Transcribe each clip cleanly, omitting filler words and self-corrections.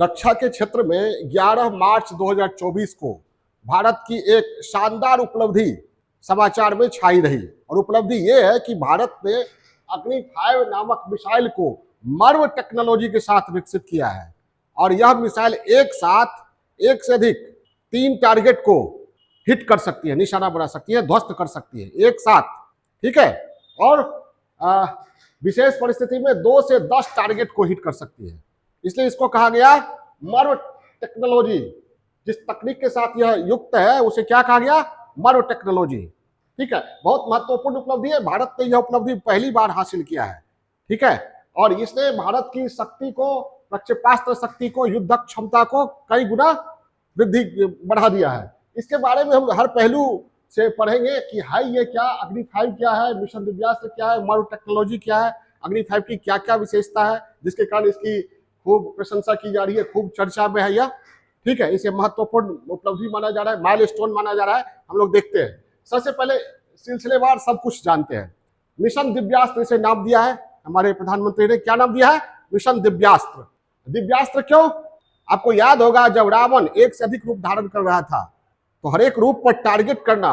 रक्षा के क्षेत्र में 11 मार्च 2024 को भारत की एक शानदार उपलब्धि समाचार में छाई रही और उपलब्धि ये है कि भारत ने अग्नि 5 नामक मिसाइल को मर्व टेक्नोलॉजी के साथ विकसित किया है और यह मिसाइल एक साथ एक से अधिक 3 टारगेट को हिट कर सकती है, निशाना बना सकती है, ध्वस्त कर सकती है एक साथ। ठीक है, और विशेष परिस्थिति में 2 से 10 टारगेट को हिट कर सकती है, इसलिए इसको कहा गया मर्व टेक्नोलॉजी। जिस तकनीक के साथ यह युक्त है उसे क्या कहा गया? Merv technology. ठीक है, बहुत महत्वपूर्ण उपलब्धि है, भारत ने यह उपलब्धि पहली बार हासिल किया है। ठीक है, और इसने भारत की शक्ति को, प्रक्षेपास्त्र शक्ति को, युद्ध क्षमता को कई गुना वृद्धि बढ़ा दिया है। इसके बारे में हम हर पहलू से पढ़ेंगे कि हाई ये क्या, अग्नि 5 क्या है, मिशन दिव्यास्त्र क्या है, मर्व टेक्नोलॉजी क्या है, अग्नि 5 की क्या क्या विशेषता है जिसके कारण इसकी खूब प्रशंसा की जा रही है, खूब चर्चा में है यह। ठीक है, इसे महत्वपूर्ण उपलब्धि माना जा रहा है, माइलस्टोन माना जा रहा है। हम लोग देखते हैं, सबसे पहले सिलसिलेवार सब कुछ जानते हैं। मिशन दिव्यास्त्र इसे नाम दिया है हमारे प्रधानमंत्री ने। क्या नाम दिया है? मिशन दिव्यास्त्र। दिव्यास्त्र क्यों? आपको याद होगा जब रावण एक से अधिक रूप धारण कर रहा था तो हर एक रूप पर टारगेट करना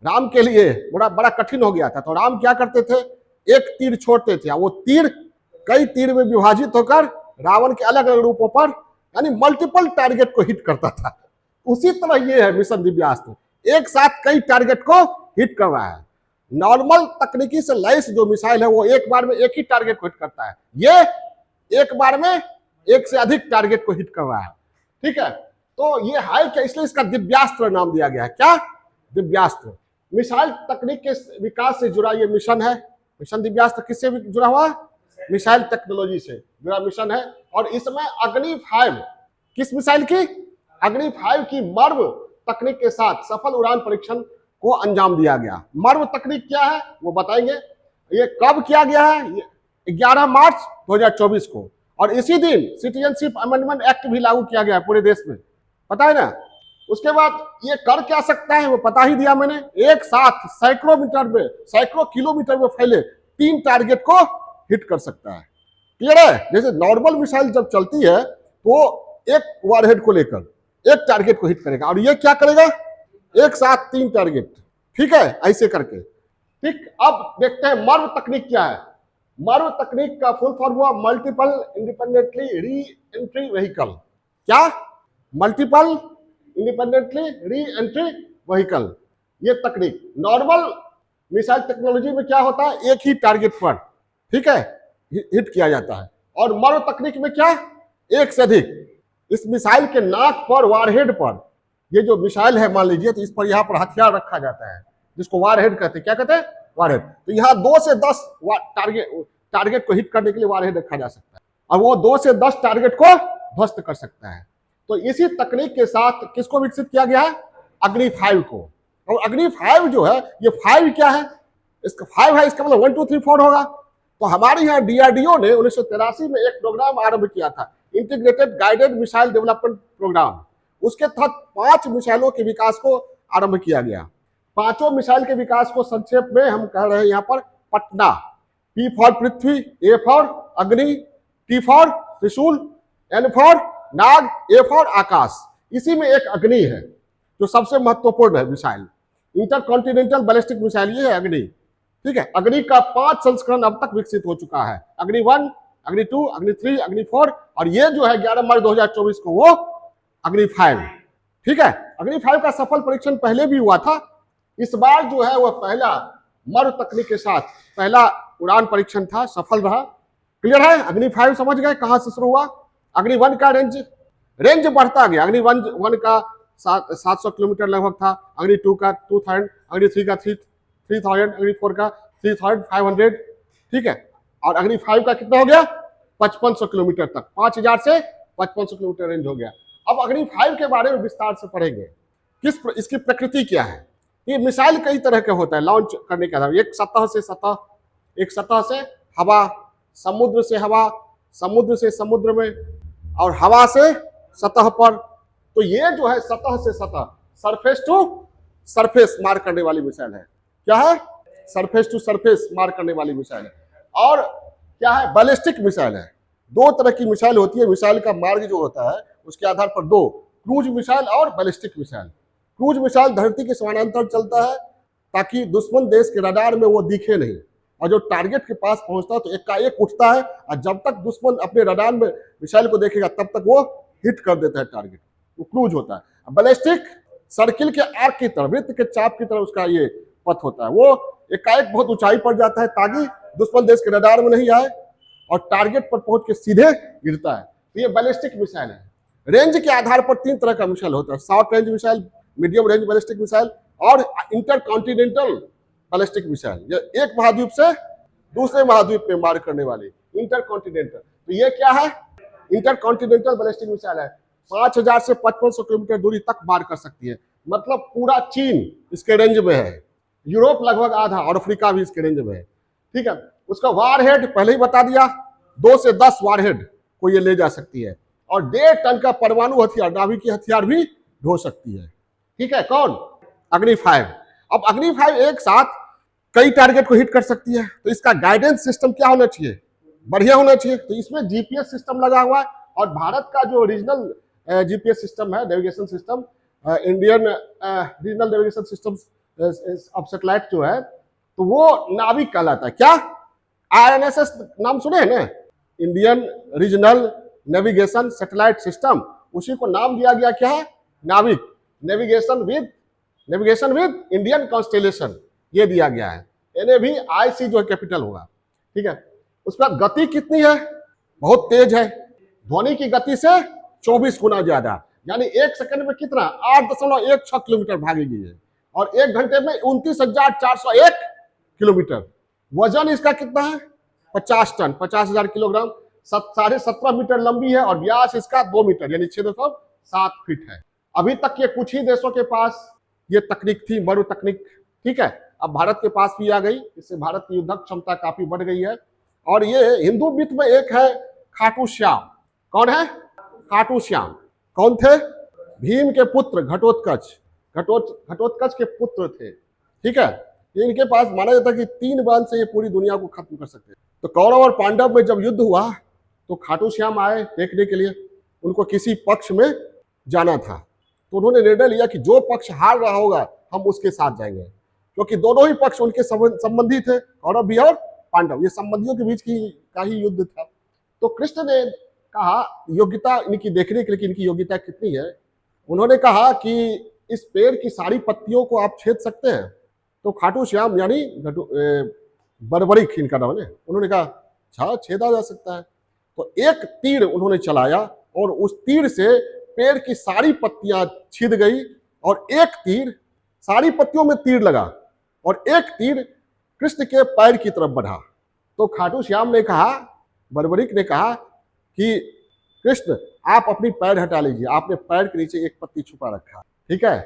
राम के लिए बड़ा कठिन हो गया था। तो राम क्या करते थे? एक तीर छोड़ते थे, वो तीर कई तीर में विभाजित होकर रावण के अलग अलग रूपों पर यानी मल्टीपल टारगेट को हिट करता था। उसी तरह ये है मिशन दिव्यास्त्र, एक साथ कई टारगेट को हिट कर रहा है। नॉर्मल तकनीकी से लैस जो मिसाइल है वो एक बार में एक ही टारगेट को हिट करता है, ये एक बार में एक से अधिक टारगेट को हिट कर रहा है। ठीक है, तो ये हाई क्या, इसलिए इसका दिव्यास्त्र नाम दिया गया है। क्या? दिव्यास्त्र। मिसाइल तकनीक के विकास से जुड़ा ये मिशन है। मिशन दिव्यास्त्र किससे जुड़ा हुआ है? मिसाइल टेक्नोलॉजी से जुड़ा मिशन है। और इसमें अग्नि 5, किस मिसाइल की? अग्नि 5 की मर्व तकनीक के साथ सफल उड़ान परीक्षण को अंजाम दिया गया। मर्व तकनीक क्या है वो बताएंगे। ये कब किया गया है? 11 मार्च 2024 को, और इसी दिन सिटीजनशिप अमेंडमेंट एक्ट भी लागू किया गया है पूरे देश में, पता है ना। उसके बाद ये कर क्या सकता है वो पता ही दिया मैंने। एक साथ सैकड़ों मीटर में, सैकड़ों किलोमीटर में फैले 3 टारगेट को हिट कर सकता है। क्लियर है? जैसे नॉर्मल मिसाइल जब चलती है तो एक वारहेड को लेकर एक टारगेट को हिट करेगा, और ये क्या करेगा? एक साथ 3 टारगेट। ठीक है, ऐसे करके। ठीक, अब देखते हैं मर्व तकनीक क्या है। मर्व तकनीक का फुल फॉर्म हुआ multiple independently re entry vehicle. क्या? Multiple independently re entry vehicle. ये तकनीक नॉर्मल मिसाइल टेक्नोलॉजी में क्या होता है? एक ही टारगेट पर, ठीक है, हिट किया जाता है। और मर्व तकनीक में क्या? एक से अधिक। इस मिसाइल के नाक पर, वारहेड पर, ये जो मिसाइल है मान लीजिए, तो इस पर यहाँ पर हथियार रखा जाता है जिसको वारहेड कहते हैं। क्या कहते हैं? वारहेड। तो यहाँ 2 से 10 टारगेट को हिट करने के लिए वारहेड रखा जा सकता है, और वो 2 से 10 टारगेट को ध्वस्त कर सकता है। तो इसी तकनीक के साथ किसको विकसित किया गया है? अग्नि 5 को। और अग्नि 5 जो है, ये 5 क्या है? इसका 5 है, इसका मतलब 1 2 3 4 होगा। तो हमारे यहाँ DRDO ने 1983 में एक प्रोग्राम आरंभ किया था, integrated guided missile development programme. उसके तहत 5 मिसाइलों के विकास को आरंभ किया गया। 5 मिसाइल के विकास को संक्षेप में हम कह रहे हैं यहाँ पर Patna. P for Prithvi, A for Agni, T for Trishul, N for Nag, A for Akash. इसी में एक अग्नि है जो सबसे महत्वपूर्ण है मिसाइल, इंटरकॉन्टिनेंटल बैलिस्टिक मिसाइल, ये है अग्नि। ठीक है, अग्नि का 5 संस्करण अब तक विकसित हो चुका है। अग्नि 1, अग्नि 2, अग्नि 3, अग्नि 4, और ये जो है 11 मार्च 2024 को वो अग्नि 5। ठीक है, अग्नि 5 का सफल परीक्षण पहले भी हुआ था। इस बार जो है वह पहला मर्व तकनीक के साथ पहला उड़ान परीक्षण था, सफल रहा। क्लियर है? अग्नि 5 समझ गए कहां से शुरू हुआ। अग्नि 1 का रेंज बढ़ता गया। अग्नि 1 का 700 किलोमीटर लगभग था, अग्नि 2 का 2000, अग्नि 3 का 3000, अग्नि 4 का 3500। ठीक है, और अग्नि 5 का कितना हो गया? 5500 किलोमीटर तक, 5000 से 5500 किलोमीटर रेंज हो गया। अब अग्नि 5 के बारे में विस्तार से पढ़ेंगे। इसकी प्रकृति क्या है। ये मिसाइल कई तरह के होता है लॉन्च करने का। एक सतह से सतह, एक सतह से हवा, समुद्र से हवा, समुद्र से समुद्र में, और हवा से सतह पर। तो ये जो है सतह से सतह, सरफेस टू सरफेस मार करने वाली मिसाइल है। क्या है? सरफेस टू सरफेस मार करने वाली मिसाइल है। और क्या है? बैलिस्टिक मिसाइल है। दो तरह की मिसाइल होती है। मिसाइल का मार्ग जो होता है उसके आधार पर दो, क्रूज मिसाइल और बैलिस्टिक मिसाइल। क्रूज मिसाइल धरती के समानांतर चलता है ताकि दुश्मन देश के रडार में वो दिखे नहीं, और जो टारगेट के पास पहुंचता है तो एकाएक उठता है, और जब तक दुश्मन अपने रडार में मिसाइल को देखेगा तब तक वो हिट कर देता है टारगेट, वो क्रूज होता है। बैलिस्टिक सर्किल के आर्क की तरह, वृत्त के चाप की तरह उसका ये पथ होता है, वो एकाएक बहुत ऊंचाई पर जाता है ताकि दुश्मन देश के रडार में नहीं आए और टारगेट पर पहुंच के सीधे गिरता है। तो ये बैलिस्टिक मिसाइल है। रेंज के आधार पर तीन तरह का मिसाइल होता है, short range missile, medium range ballistic missile और इंटरकॉन्टिनेंटल बैलिस्टिक मिसाइल। ये एक महाद्वीप से दूसरे महाद्वीप में मार करने वाली इंटरकॉन्टिनेंटल। तो ये क्या है? इंटरकॉन्टिनेंटल बैलिस्टिक मिसाइल है। 5000 से 5500 किलोमीटर दूरी तक मार कर सकती है, मतलब पूरा चीन इसके रेंज में है, यूरोप लगभग आधा और अफ्रीका भी इसके रेंज में है। ठीक है, उसका वारहेड पहले ही बता दिया, 2 से 10 वारहेड को ये ले जा सकती है, और 1.5 टन का परमाणु हथियार, नाभिकीय हथियार भी ढो सकती है। ठीक है, कौन? अग्नि 5। अब अग्नि 5 एक साथ कई टारगेट को हिट कर सकती है, तो इसका गाइडेंस सिस्टम क्या होना चाहिए? बढ़िया होना चाहिए। तो इसमें जीपीएस सिस्टम लगा हुआ है, और भारत का जो रीजनल जीपीएस सिस्टम है, navigation system, Indian regional navigation system of satellite जो है, तो वो नाविक कहलाता है। क्या? आईएनएसएस नाम सुने हैं ना, Indian regional navigation satellite system, उसी को नाम दिया गया क्या है? नाविक। नेविगेशन विद इंडियन कॉन्स्टेलेशन, ये दिया गया है। इन्हें भी आईसी जो कैपिटल होगा। ठीक है, उसका गति कितनी है? बहुत तेज है, ध्वनि की गति से 24 गुना ज्यादा, यानी 1 सेकंड में कितना? 8.16 किलोमीटर भागेगी है, और 1 घंटे में 29,401 किलोमीटर। वजन इसका कितना है? 50 टन, 50,000 किलोग्राम। 17.5 मीटर लंबी है, और व्यास इसका 2 मीटर यानी 6.7 फीट है। अभी तक ये कुछ ही देशों के पास ये तकनीक थी, मरु तकनीक। ठीक है, अब भारत के पास भी आ गई, इससे भारत की युद्धक क्षमता काफी बढ़ गई है। और ये हिंदू मिथ में एक है खाटू श्याम। कौन है? खाटू श्याम। कौन थे? भीम के पुत्र घटोत्कच। घटोत्कच के पुत्र थे। ठीक है, ये इनके पास माना जाता है कि 3 बाण से ये पूरी दुनिया को खत्म कर सकते हैं। तो कौरव और पांडव में जब युद्ध हुआ तो खाटू श्याम आए देखने के लिए, उनको किसी पक्ष में जाना था, तो उन्होंने निर्णय लिया कि जो पक्ष हार रहा होगा हम उसके साथ जाएंगे, क्योंकि दोनों ही पक्ष उनके संबंधी थे, कौरव भी और पांडव, ये संबंधियों के बीच का ही युद्ध था। तो कृष्ण ने कहा योग्यता इनकी देखने के लिए कि इनकी योग्यता कितनी है। उन्होंने कहा कि इस पेड़ की सारी पत्तियों को आप छेद सकते हैं? तो खाटू श्याम यानी बरबरीक इनका नाम है, उन्होंने कहा अच्छा छेदा जा सकता है। तो एक तीर उन्होंने चलाया और उस तीर से पेड़ की सारी पत्तियां छिद गई, और एक तीर, सारी पत्तियों में तीर लगा और एक तीर कृष्ण के पैर की तरफ बढ़ा। तो खाटू श्याम ने कहा, बरबरीक ने कहा कि कृष्ण आप अपनी पैर हटा लीजिए, आपने पैर के नीचे एक पत्ती छुपा रखा। ठीक है,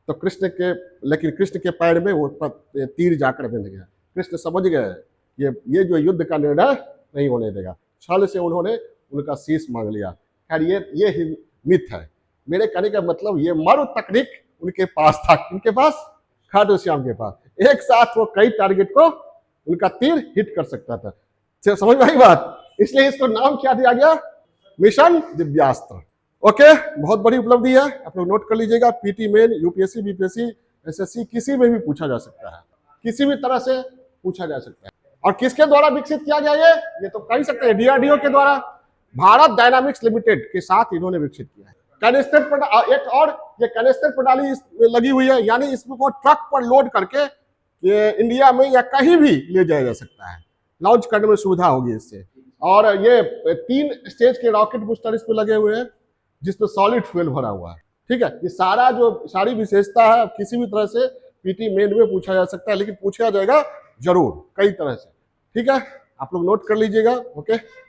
तो लेकिन कृष्ण के पैर में वो तीर जाकर बंध गया। कृष्ण समझ गए ये जो युद्ध का निर्णय नहीं होने देगा, छल से उन्होंने उनका शीश मांग लिया। खैर ये मिथ है। मेरे कहने का मतलब ये मरु तकनीक उनके पास था, उनके पास, खाटू श्याम के पास, एक साथ वो कई टारगेट को उनका तीर हिट कर सकता था। समझ में आई बात? इसलिए इसको नाम क्या दिया गया? मिशन दिव्यास्त्र। ओके, बहुत बड़ी उपलब्धि है, आप लोग नोट कर लीजिएगा। PT main, UPSC, BPSC, SSC, किसी में भी पूछा जा सकता है, किसी भी तरह से पूछा जा सकता है। और किसके द्वारा विकसित किया गया ये तो कह सकते हैं डीआरडीओ के द्वारा, भारत डायनामिक्स लिमिटेड के साथ इन्होंने विकसित किया है। कैनिस्टर एक और ये कैनिस्टर प्रणाली लगी हुई है, यानी इसको ट्रक पर लोड करके इंडिया में या कहीं भी ले जाया जा सकता है, लॉन्च करने में सुविधा होगी इससे। और ये 3 स्टेज के रॉकेट बूस्टर इस पे लगे हुए हैं, जिसमें सॉलिड फ्यूल भरा हुआ है। ठीक है, ये सारी विशेषता है, किसी भी तरह से पीटी मेन में पूछा जा सकता है, लेकिन पूछा जाएगा जरूर कई तरह से। ठीक है, आप लोग नोट कर लीजिएगा। ओके।